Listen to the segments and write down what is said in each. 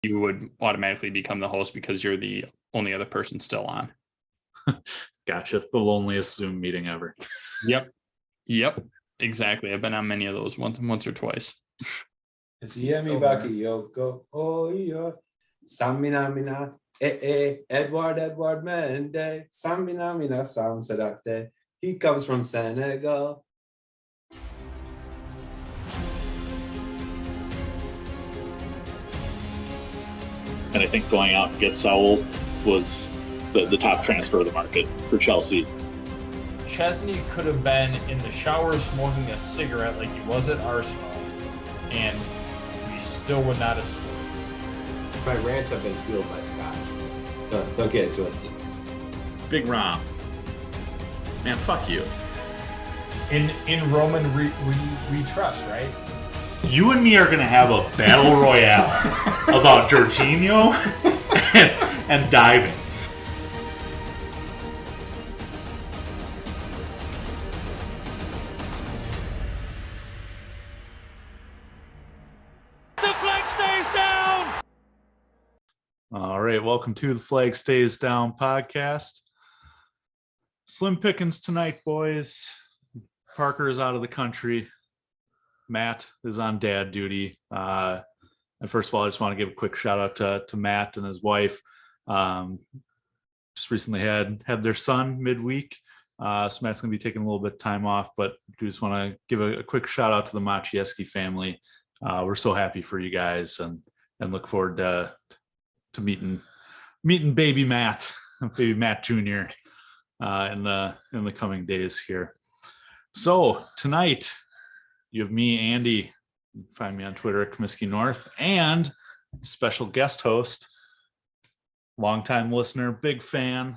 you would automatically become the host because you're the only other person still on. Gotcha. The loneliest Zoom meeting ever. Yep. Exactly. I've been on many of those once or twice. Yoko. Oh, yo. Samina mina. Edward Mende. Samina mina Sam Sadakte. He comes from Senegal. And I think going out and get Saul was the top transfer of the market for Chelsea. Chesney could have been in the shower smoking a cigarette like he was at Arsenal, and we still would not have scored. My rants have been fueled by Scott. Don't get it twisted. Big Rom. Man, fuck you. In Roman we trust, right? You and me are going to have a battle royale about Jorginho and diving. The flag stays down! All right, welcome to the Flag Stays Down podcast. Slim pickings tonight, boys. Parker is out of the country. Matt is on dad duty. And first of all, I just want to give a quick shout out to Matt and his wife. Just recently had their son midweek. So Matt's going to be taking a little bit of time off, but I just want to give a quick shout out to the Maciejewski family. We're so happy for you guys and look forward to meeting baby Matt Jr. In the coming days here. So tonight, you have me, Andy. You can find me on Twitter at Comiskey North, and special guest host, longtime listener, big fan.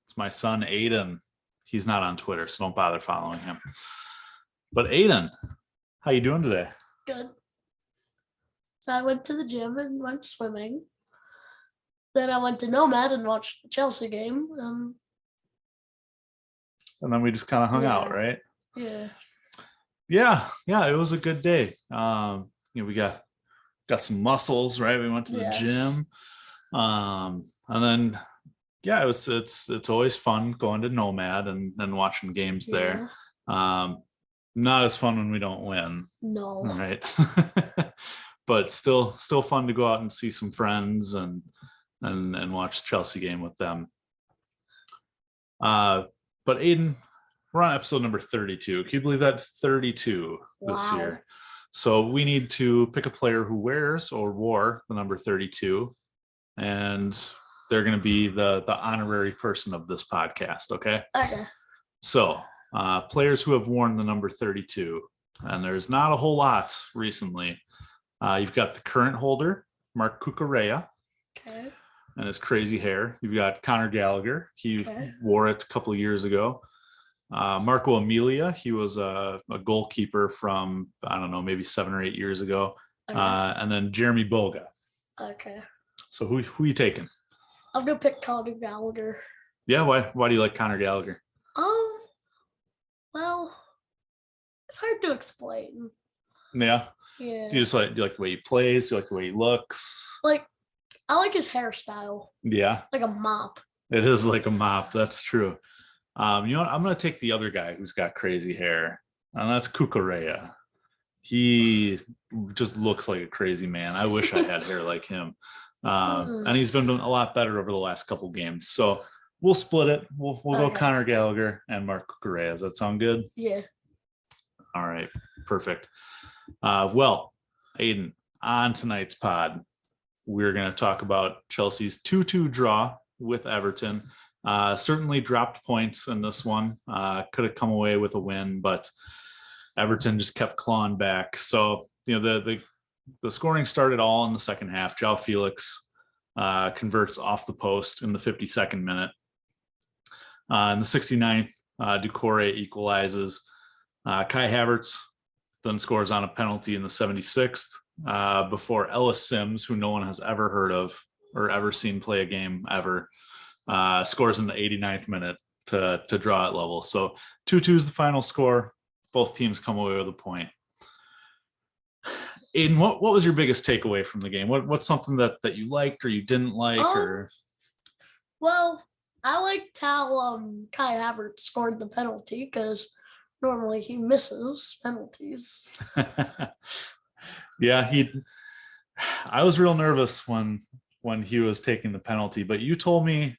It's my son, Aiden. He's not on Twitter, so don't bother following him. But Aiden, how you doing today? Good. So I went to the gym and went swimming. Then I went to Nomad and watched the Chelsea game. And then we just kind of hung out, right? Yeah. Yeah, it was a good day. We got some muscles, right? We went to the gym. And then it's always fun going to Nomad and then watching games there. Not as fun when we don't win. No. Right. But still fun to go out and see some friends and watch the Chelsea game with them. But Aiden, we're on episode number 32. Can you believe that? 32 this year. So we need to pick a player who wears or wore the number 32, and they're going to be the honorary person of this podcast. Okay. Okay. So players who have worn the number 32, and there's not a whole lot recently. You've got the current holder, Mark Cucurella. Okay. And his crazy hair. You've got Conor Gallagher. He wore it a couple of years ago. Marco Emilia. He was a goalkeeper from, I don't know, maybe 7 or 8 years ago. Okay. And then Jeremy Boga. Okay. So who you taking? I'm gonna pick Conor Gallagher. Yeah, why do you like Conor Gallagher? Well, it's hard to explain. Yeah. Yeah. Do you like the way he plays? Do you like the way he looks? Like, I like his hairstyle. Yeah. Like a mop. It is like a mop. That's true. You know what? I'm going to take the other guy who's got crazy hair, and that's Cucurella. He just looks like a crazy man. I wish I had hair like him. And he's been doing a lot better over the last couple games. So we'll split it. We'll go Conor Gallagher and Mark Cucurella. Does that sound good? Yeah. All right. Perfect. Well, Aiden, on tonight's pod, we're going to talk about Chelsea's 2-2 draw with Everton. Certainly dropped points in this one. Could have come away with a win, but Everton just kept clawing back. So, the scoring started all in the second half. João Felix converts off the post in the 52nd minute. In the 69th, Doucouré equalizes. Kai Havertz then scores on a penalty in the 76th before Ellis Sims, who no one has ever heard of or ever seen play a game ever, scores in the 89th minute to draw at level. So 2-2 is the final score. Both teams come away with a point. Aiden, what was your biggest takeaway from the game? What's something that you liked or you didn't like? Well, I liked how Kai Havertz scored the penalty because normally he misses penalties. Yeah, I was real nervous when he was taking the penalty, but you told me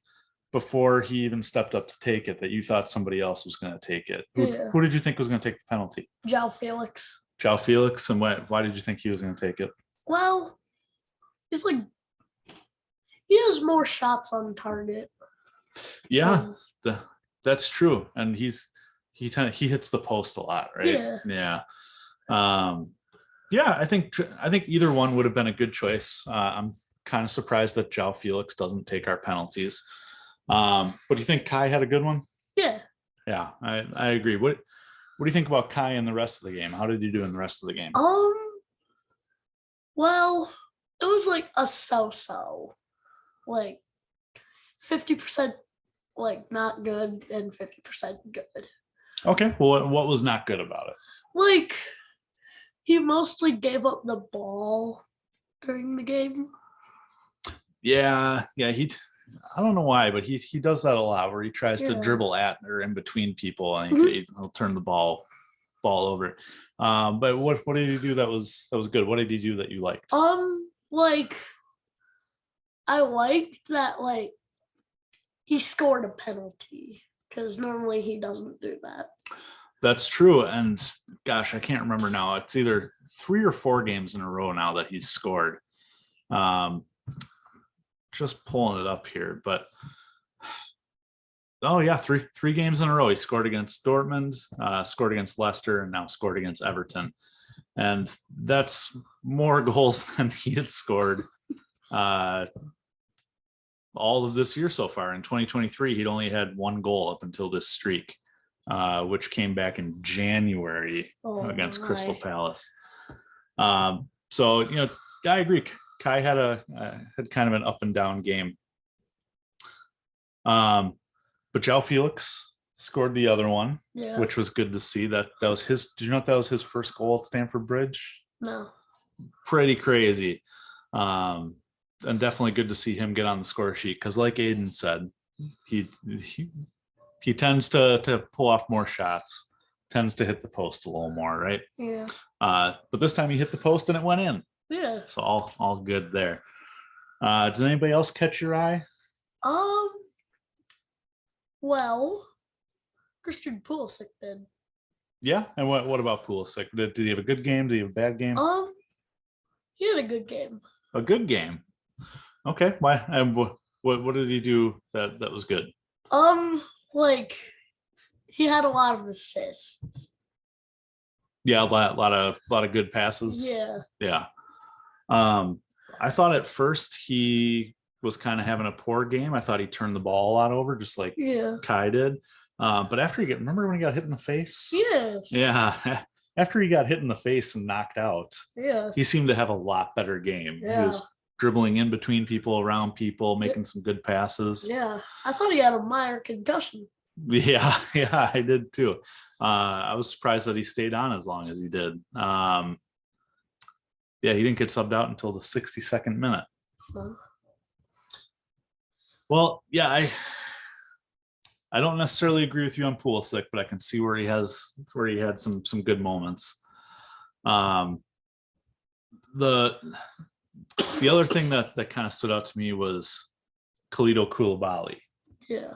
before he even stepped up to take it that you thought somebody else was going to take it. Who did you think was going to take the penalty? João Felix. João Felix, and why did you think he was going to take it? Well, he's like he has more shots on target. Yeah, that's true, and he hits the post a lot, right? Yeah. Yeah. I think either one would have been a good choice. I'm kind of surprised that João Felix doesn't take our penalties. But do you think Kai had a good one? Yeah. Yeah, I agree. What do you think about Kai in the rest of the game? How did he do in the rest of the game? Well, it was like a so-so, like 50% like not good and 50% good. Okay. Well, what was not good about it? Like he mostly gave up the ball during the game. Yeah. I don't know why, but he does that a lot where he tries to dribble at or in between people and he'll turn the ball over. But what did he do that was good? What did he do that you liked? Like I liked that like he scored a penalty because normally he doesn't do that. That's true. And gosh, I can't remember now. It's either 3 or 4 games in a row now that he's scored. Just pulling it up here, but three games in a row. He scored against Dortmund, scored against Leicester, and now scored against Everton. And that's more goals than he had scored all of this year so far. In 2023, he'd only had 1 goal up until this streak, which came back in January against Crystal Palace. So, I agree. Kai had kind of an up and down game. But João Felix scored the other one, which was good to see. That was his. Did you know that was his first goal at Stamford Bridge? No. Pretty crazy. And definitely good to see him get on the score sheet because, like Aiden said, he tends to pull off more shots, tends to hit the post a little more, right? Yeah. But this time he hit the post and it went in. Yeah. So all good there. Did anybody else catch your eye? Well, Christian Pulisic did. Yeah, and what about Pulisic? Did he have a good game? Did he have a bad game? He had a good game. A good game. Okay. Why? And what did he do that was good? Like he had a lot of assists. Yeah, a lot of good passes. Yeah. Yeah. I thought at first he was kind of having a poor game. I thought he turned the ball a lot over, just like Kai did. But after remember when he got hit in the face? Yes. Yeah. After he got hit in the face and knocked out, he seemed to have a lot better game. Yeah. He was dribbling in between people, around people, making some good passes. Yeah. I thought he had a minor concussion. Yeah, I did too. I was surprised that he stayed on as long as he did. He didn't get subbed out until the 62nd minute. Huh? Well, yeah, I don't necessarily agree with you on Pulisic, but I can see where he had some good moments. The other thing that kind of stood out to me was Koulibaly. Yeah.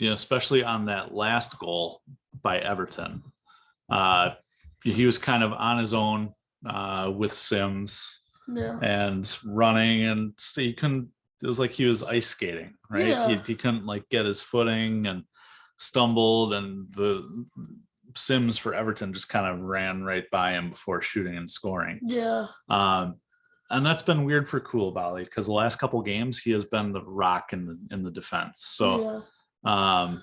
Especially on that last goal by Everton. He was kind of on his own with Sims and running, and he couldn't. It was like he was ice skating, right? Yeah. He couldn't like get his footing and stumbled, and the Sims for Everton just kind of ran right by him before shooting and scoring. Yeah. And that's been weird for Koulibaly because the last couple games he has been the rock in the defense. So, but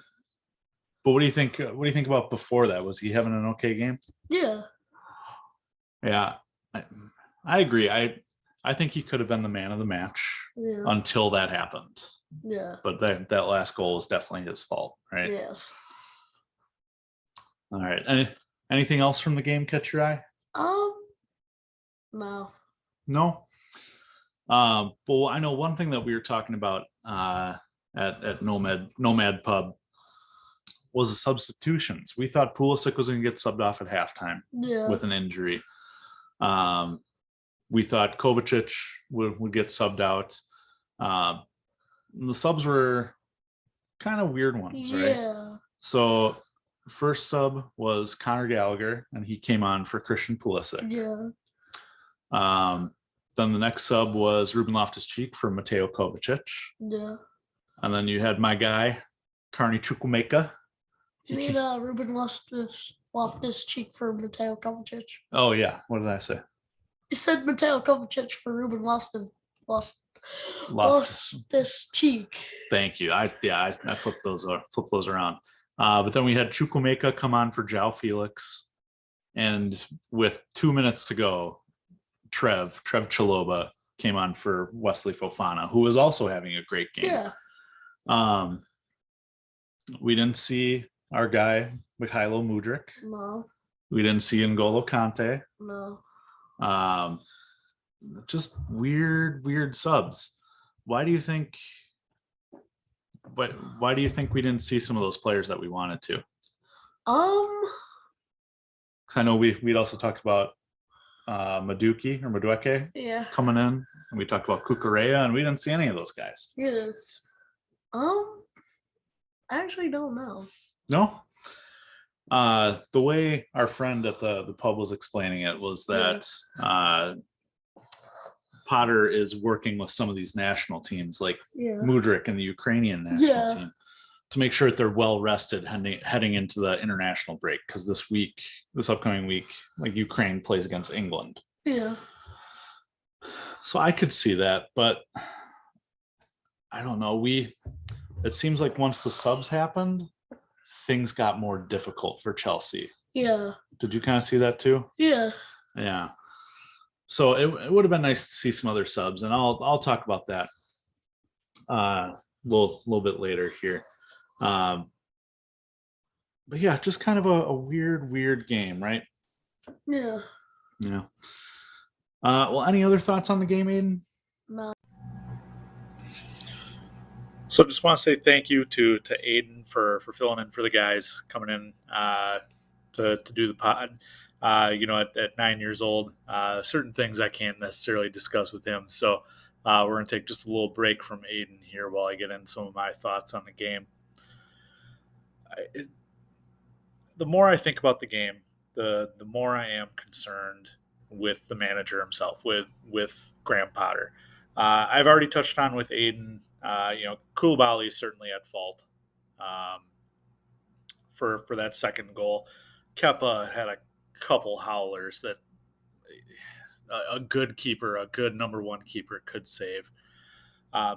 what do you think? What do you think about before that? Was he having an okay game? Yeah. Yeah, I agree. I think he could have been the man of the match until that happened. Yeah. But that last goal was definitely his fault, right? Yes. All right. Anything else from the game catch your eye? No. No. Well, I know one thing that we were talking about at Nomad Pub was the substitutions. We thought Pulisic was going to get subbed off at halftime Yeah. with an injury. We thought Kovacic would get subbed out. The subs were kind of weird ones, right? Yeah. So first sub was Conor Gallagher, and he came on for Christian Pulisic. Yeah. Then the next sub was Ruben Loftus-Cheek for Mateo Kovacic. Yeah. And then you had my guy, Carney Chukwuemeka. You mean Ruben Loftus-Cheek for Mateo Kovacic? Oh, yeah. What did I say? You said Mateo Kovacic for Ruben Loftus-Cheek. Thank you. I flipped those around. But then we had Chukwuemeka come on for João Felix. And with 2 minutes to go, Trev Chalobah came on for Wesley Fofana, who was also having a great game. Yeah. We didn't see our guy Mykhailo Mudryk. No. We didn't see N'Golo Kante. No. Just weird subs. Why do you think we didn't see some of those players that we wanted to? Because I know we'd also talked about Madueke Yeah. coming in, and we talked about Kukureya, and we didn't see any of those guys. Yeah. I actually don't know. No. The way our friend at the pub was explaining it was that Potter is working with some of these national teams, like Mudryk and the Ukrainian national team, to make sure that they're well rested heading into the international break. Because this upcoming week, like Ukraine plays against England. Yeah. So I could see that, but I don't know. It seems like once the subs happened, things got more difficult for Chelsea. Yeah. Did you kind of see that too? Yeah. Yeah. So it would have been nice to see some other subs, and I'll talk about that a little bit later here. But yeah, just kind of a weird game, right? Yeah. Yeah. Well, any other thoughts on the game, Aiden? No. So just want to say thank you to Aiden for filling in for the guys, coming in to do the pod. At 9 years old, certain things I can't necessarily discuss with him. So we're going to take just a little break from Aiden here while I get in some of my thoughts on the game. The more I think about the game, the more I am concerned with the manager himself, with Graham Potter. I've already touched on with Aiden. Koulibaly is certainly at fault for that second goal. Kepa had a couple howlers that a good keeper, a good number one keeper could save.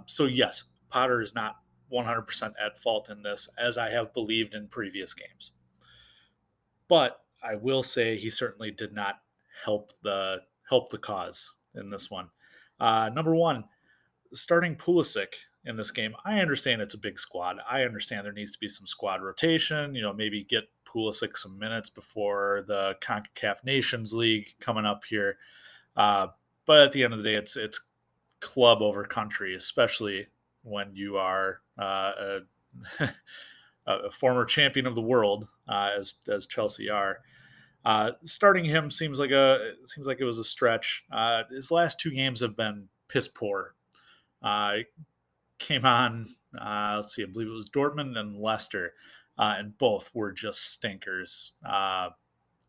So yes, Potter is not 100% at fault in this, as I have believed in previous games. But I will say he certainly did not help the cause in this one. Number one, starting Pulisic in this game, I understand it's a big squad. I understand there needs to be some squad rotation, maybe get Pulisic some minutes before the CONCACAF Nations League coming up here. But at the end of the day, it's club over country, especially when you are a former champion of the world, as Chelsea are. Starting him seems like it was a stretch. His last two games have been piss poor. Came on, I believe it was Dortmund and Leicester, and both were just stinkers.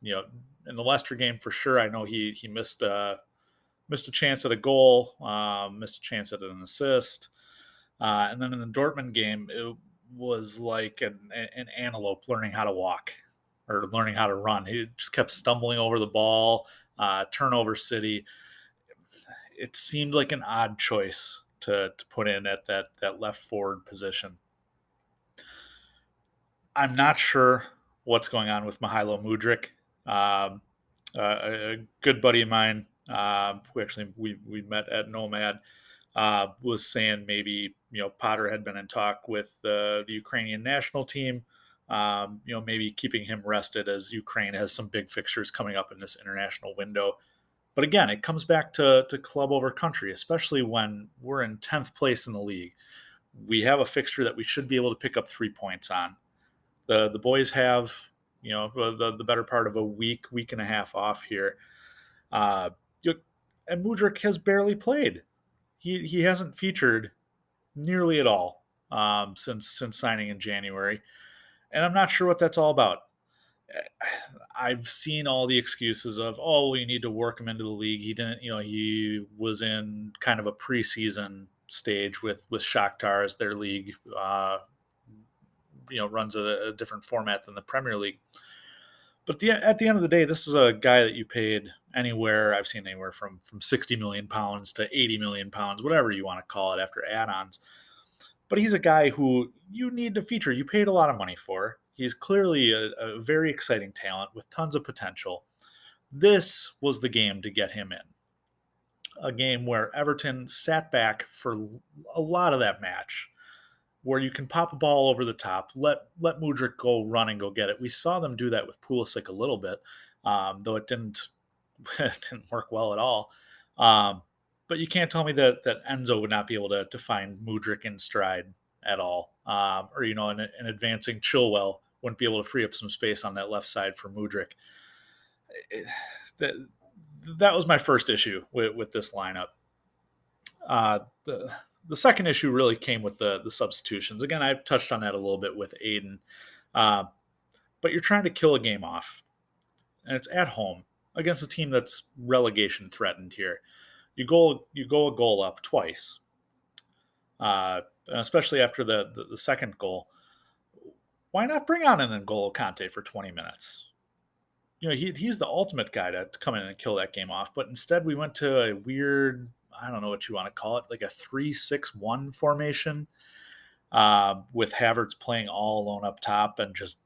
In the Leicester game for sure, I know he missed a chance at a goal, missed a chance at an assist, and then in the Dortmund game, it was like an antelope learning how to walk or learning how to run. He just kept stumbling over the ball, turnover city. It seemed like an odd choice to put in at that left forward position. I'm not sure what's going on with Mykhailo Mudryk. A good buddy of mine, who actually we met at Nomad, was saying maybe Potter had been in talk with the Ukrainian national team, maybe keeping him rested as Ukraine has some big fixtures coming up in this international window. But again, it comes back to club over country, especially when we're in 10th place in the league. We have a fixture that we should be able to pick up 3 points on. The boys have, the better part of a week and a half off here. And Mudryk has barely played. He hasn't featured nearly at all since signing in January. And I'm not sure what that's all about. I've seen all the excuses of, we need to work him into the league. He didn't, he was in kind of a preseason stage with Shakhtar as their league, runs a different format than the Premier League. But at the end of the day, this is a guy that you paid I've seen anywhere from 60 million pounds to 80 million pounds, whatever you want to call it after add-ons. But he's a guy who you need to feature. You paid a lot of money for. He's clearly a very exciting talent with tons of potential. This was the game to get him in. A game where Everton sat back for a lot of that match, where you can pop a ball over the top, let Mudryk go run and go get it. We saw them do that with Pulisic a little bit, though it didn't work well at all. But you can't tell me that Enzo would not be able to find Mudryk in stride at all. Or an advancing Chilwell wouldn't be able to free up some space on that left side for Mudryk. That was my first issue with this lineup. The second issue really came with the substitutions. Again, I've touched on that a little bit with Aiden. But you're trying to kill a game off. And it's at home against a team that's relegation threatened here. You go a goal up twice. Especially after the second goal. Why not bring on an N'Golo Kante for 20 minutes? He's the ultimate guy to come in and kill that game off. But instead, we went to a weird, I don't know what you want to call it, like a 3-6-1 formation with Havertz playing all alone up top and just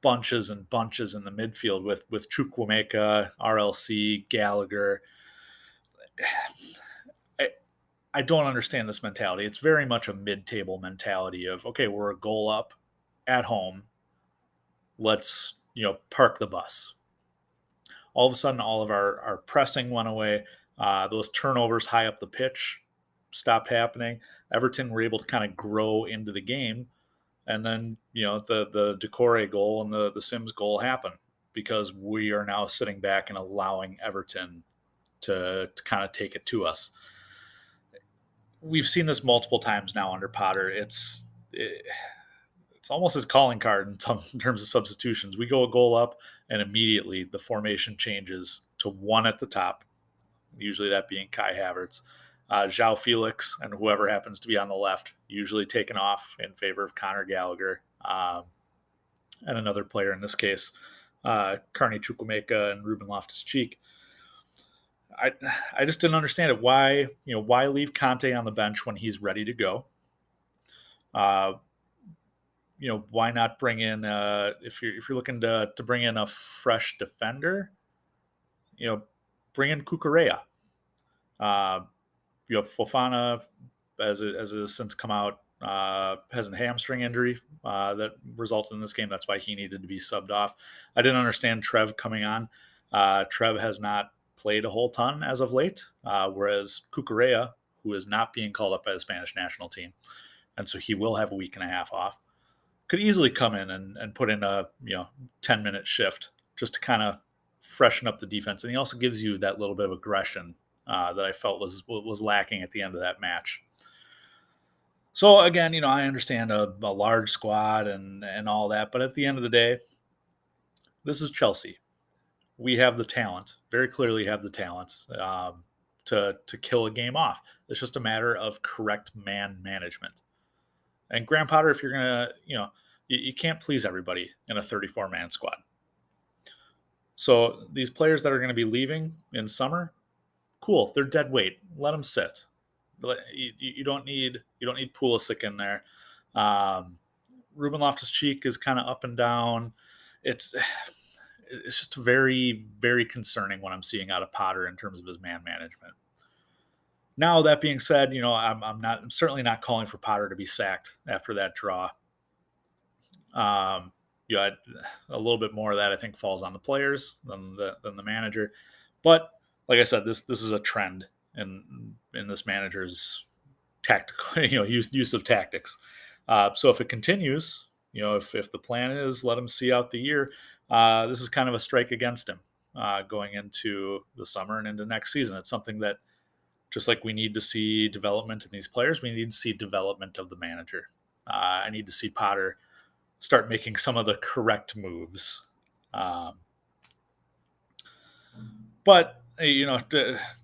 bunches and bunches in the midfield with Chukwuemeka, RLC, Gallagher. I don't understand this mentality. It's very much a mid-table mentality of, okay, we're a goal up at home. Let's, park the bus. All of a sudden, all of our pressing went away. Those turnovers high up the pitch stopped happening. Everton were able to kind of grow into the game. And then, the Decore goal and the Sims goal happened because we are now sitting back and allowing Everton to kind of take it to us. We've seen this multiple times now under Potter. It's almost his calling card in terms of substitutions. We go a goal up, and immediately the formation changes to one at the top, usually that being Kai Havertz, João Felix, and whoever happens to be on the left, usually taken off in favor of Conor Gallagher and another player, in this case, Carney Chukwuemeka and Ruben Loftus-Cheek. I just didn't understand it. Why leave Kante on the bench when he's ready to go? Why not bring in if you're looking to bring in a fresh defender? Bring in Cucurella. Fofana, as it has since come out, has a hamstring injury that resulted in this game. That's why he needed to be subbed off. I didn't understand Trev coming on. Trev has not played a whole ton as of late, whereas Cucurella, who is not being called up by the Spanish national team, and so he will have a week and a half off, could easily come in and put in a 10-minute shift just to kind of freshen up the defense. And he also gives you that little bit of aggression that I felt was lacking at the end of that match. So again, I understand a large squad and all that, but at the end of the day, this is Chelsea. We have the talent, very clearly have the talent to kill a game off. It's just a matter of correct man management. And Graham Potter, if you're going to, you can't please everybody in a 34-man squad. So these players that are going to be leaving in summer, cool, they're dead weight. Let them sit. You don't need Pulisic in there. Ruben Loftus-Cheek is kind of up and down. It's just very, very concerning what I'm seeing out of Potter in terms of his man management. Now, that being said, I'm certainly not calling for Potter to be sacked after that draw. A little bit more of that I think falls on the players than the manager. But like I said, this is a trend in this manager's tactical, use of tactics. So if it continues, if the plan is let him see out the year, this is kind of a strike against him going into the summer and into next season. It's something that, just like we need to see development in these players, we need to see development of the manager. I need to see Potter start making some of the correct moves. But,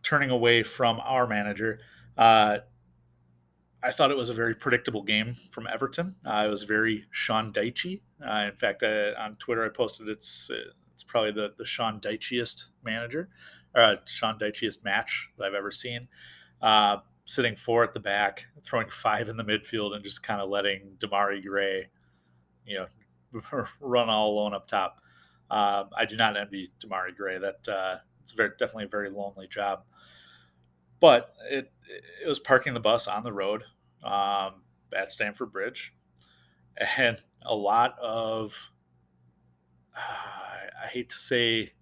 turning away from our manager, I thought it was a very predictable game from Everton. It was very Sean Dyche. In fact, on Twitter, I posted it's probably the Sean Dyche-iest manager, or Sean Dyche-iest match that I've ever seen. Sitting 4 at the back, throwing 5 in the midfield, and just kind of letting Damari Gray, run all alone up top. I do not envy Damari Gray. It's definitely a very lonely job. But it was parking the bus on the road at Stamford Bridge, and a lot of I hate to say,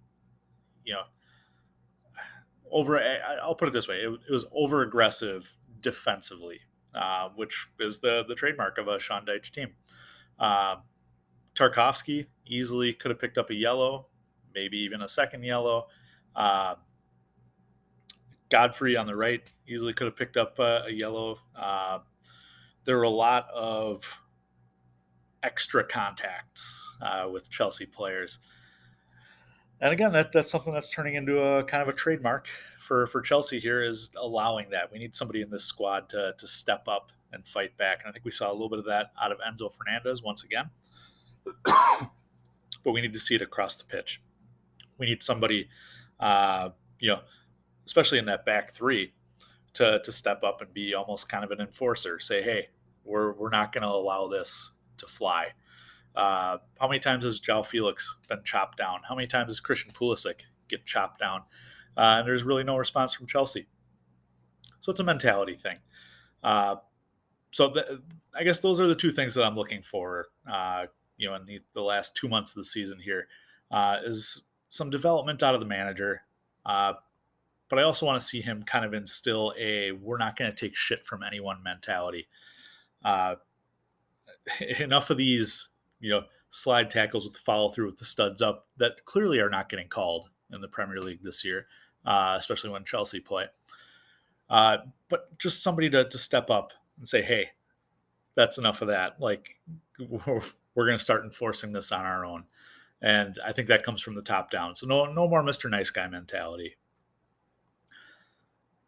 I'll put it this way: it was over aggressive defensively, which is the trademark of a Sean Dyche team. Tarkovsky easily could have picked up a yellow, maybe even a second yellow. Godfrey on the right easily could have picked up a yellow. There were a lot of extra contacts with Chelsea players. And again, that's something that's turning into a kind of a trademark for Chelsea here, is allowing that. We need somebody in this squad to step up and fight back. And I think we saw a little bit of that out of Enzo Fernandez once again. But we need to see it across the pitch. We need somebody, especially in that back three, to step up and be almost kind of an enforcer. Say, hey, we're not going to allow this to fly. How many times has João Felix been chopped down? How many times does Christian Pulisic get chopped down? And there's really no response from Chelsea. So it's a mentality thing. I guess those are the two things that I'm looking for, in the last 2 months of the season here, is some development out of the manager. But I also want to see him kind of instill we're not going to take shit from anyone mentality. Enough of these, slide tackles with the follow through with the studs up that clearly are not getting called in the Premier League this year, especially when Chelsea play. But just somebody to step up and say, hey, that's enough of that. Like, we're going to start enforcing this on our own. And I think that comes from the top down. So no more Mr. Nice Guy mentality.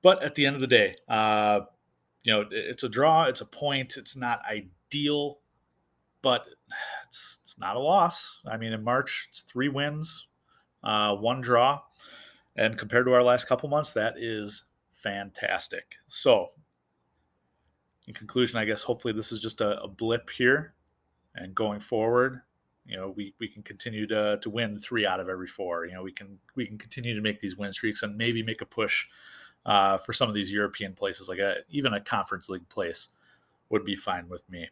But at the end of the day, it's a draw. It's a point. It's not ideal, but it's not a loss. I mean, in March, it's 3 wins, 1 draw. And compared to our last couple months, that is fantastic. So in conclusion, I guess hopefully this is just a blip here. And going forward, we can continue to win 3 out of every 4. We can continue to make these win streaks and maybe make a push for some of these European places, like even a Conference League place would be fine with me.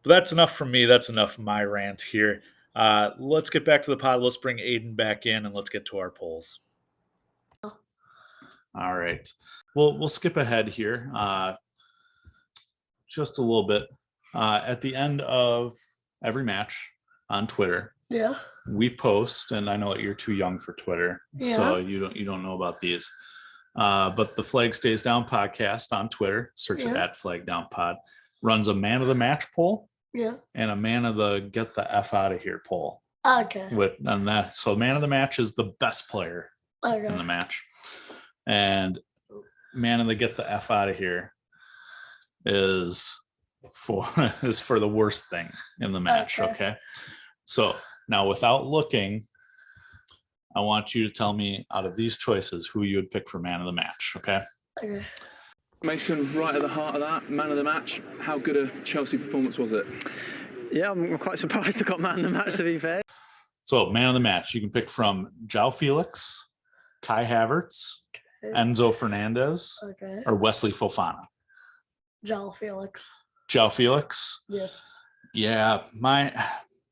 But that's enough from me. That's enough of my rant here. Let's get back to the pod. Let's bring Aiden back in and let's get to our polls. All right. We'll skip ahead here just a little bit. At the end of every match on Twitter, we post, and I know that you're too young for Twitter, so you don't know about these. But the Flag Stays Down podcast on Twitter, search it at Flag Down Pod, runs a man of the match poll, and a man of the get the F out of here poll. Okay. So man of the match is the best player in the match, and man of the get the F out of here is for the worst thing in the match. Okay. So now, without looking, I want you to tell me out of these choices who you would pick for man of the match. Okay. Mason, right at the heart of that, man of the match. How good a Chelsea performance was it? Yeah, I'm quite surprised I got man of the match, to be fair. So, man of the match, you can pick from João Felix, Kai Havertz, Enzo Fernandez, or Wesley Fofana. João Felix. João Felix? Yes. Yeah,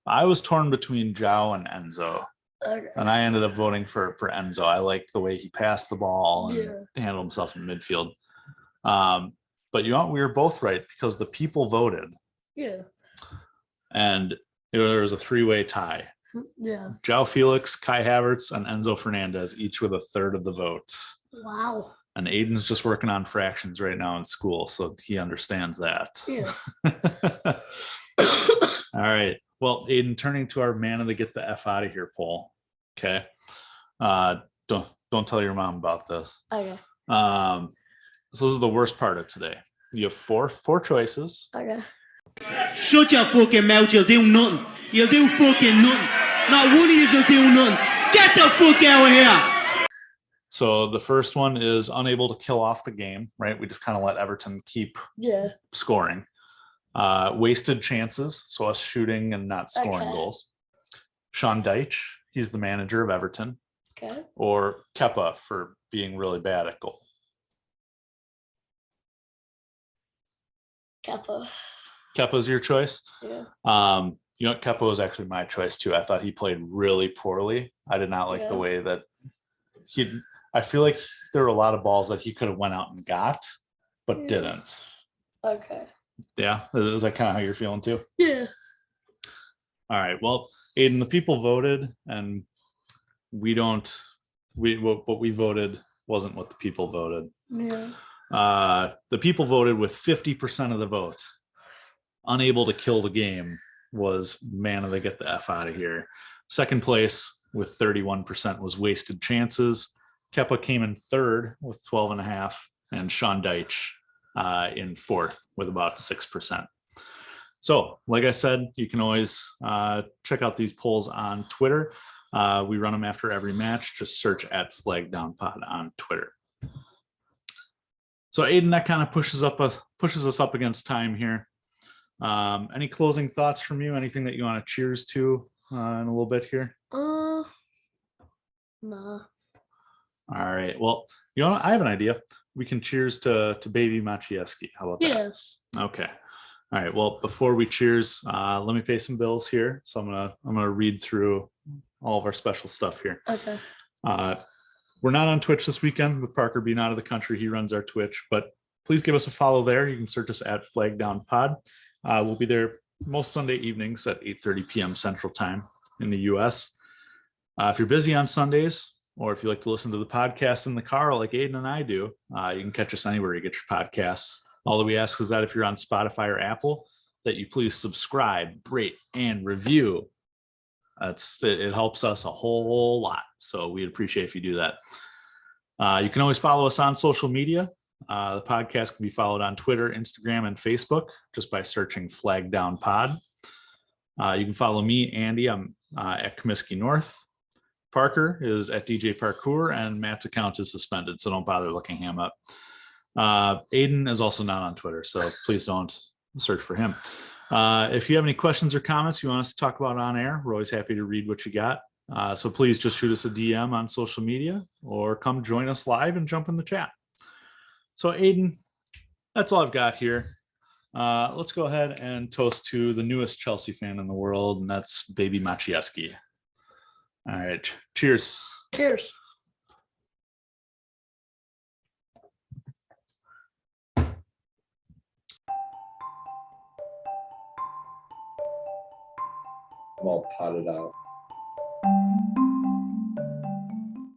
I was torn between João and Enzo. Okay. And I ended up voting for Enzo. I liked the way he passed the ball and Yeah. handled himself in midfield. But you know what? We were both right because the people voted, Yeah. and there was a 3-way tie. Yeah. João Felix, Kai Havertz, and Enzo Fernandez, each with a third of the votes. Wow. And Aiden's just working on fractions right now in school, so he understands that. Yeah. All right. Well, Aiden, turning to our man of the get the F out of here poll. Okay. Don't tell your mom about this. Okay. So this is the worst part of today. You have four choices. Okay. Shut your fucking mouth, you'll do nothing. You'll do fucking nothing. Not one of you will do nothing. Get the fuck out of here. So the first one is unable to kill off the game, right? We just kind of let Everton keep Yeah. scoring. Wasted chances, so us shooting and not scoring Okay. goals. Sean Dyche, he's the manager of Everton. Okay. Or Kepa for being really bad at goal. Kappa. Kepa's your choice. Yeah. You know, Kepa was actually my choice too. I thought he played really poorly. I did not like the Yeah. way that I feel like there were a lot of balls that he could have went out and got, but Yeah. didn't. Okay. Yeah, is that kind of how you're feeling too? Yeah. All right. Well, Aiden, the people voted, and what we voted wasn't what the people voted. Yeah. The people voted with 50% of the vote. Unable to kill the game was man of the get the F out of here. Second place with 31% was wasted chances. Kepa came in third with 12.5, and Sean Dyche in fourth with about 6%. So, like I said, you can always check out these polls on Twitter. We run them after every match. Just search at Flag Down Pod on Twitter. So, Aiden, that kind of pushes us up against time here. Any closing thoughts from you? Anything that you want to cheers to in a little bit here? Nah. All right. Well, you know what? I have an idea. We can cheers to baby Maciejewski. How about that? Yes. Okay. All right. Well, before we cheers, let me pay some bills here. So I'm gonna read through all of our special stuff here. Okay. We're not on Twitch this weekend with Parker being out of the country. He runs our Twitch, but please give us a follow there. You can search us at Flag Down Pod. We'll be there most Sunday evenings at 8:30 p.m. Central Time in the U.S. If you're busy on Sundays, or if you like to listen to the podcast in the car like Aiden and I do, you can catch us anywhere you get your podcasts. All that we ask is that if you're on Spotify or Apple, that you please subscribe, rate, and review. It helps us a whole lot. So we'd appreciate if you do that. You can always follow us on social media. The podcast can be followed on Twitter, Instagram, and Facebook just by searching Flag Down Pod. You can follow me, Andy. I'm at Comiskey North. Parker is at DJ Parkour, and Matt's account is suspended, so don't bother looking him up. Aiden is also not on Twitter, so please don't search for him. If you have any questions or comments you want us to talk about on air, we're always happy to read what you got. So please just shoot us a DM on social media or come join us live and jump in the chat. So Aiden, that's all I've got here. Let's go ahead and toast to the newest Chelsea fan in the world, and that's baby Maciejewski. All right. Cheers. Cheers. I'm all potted out.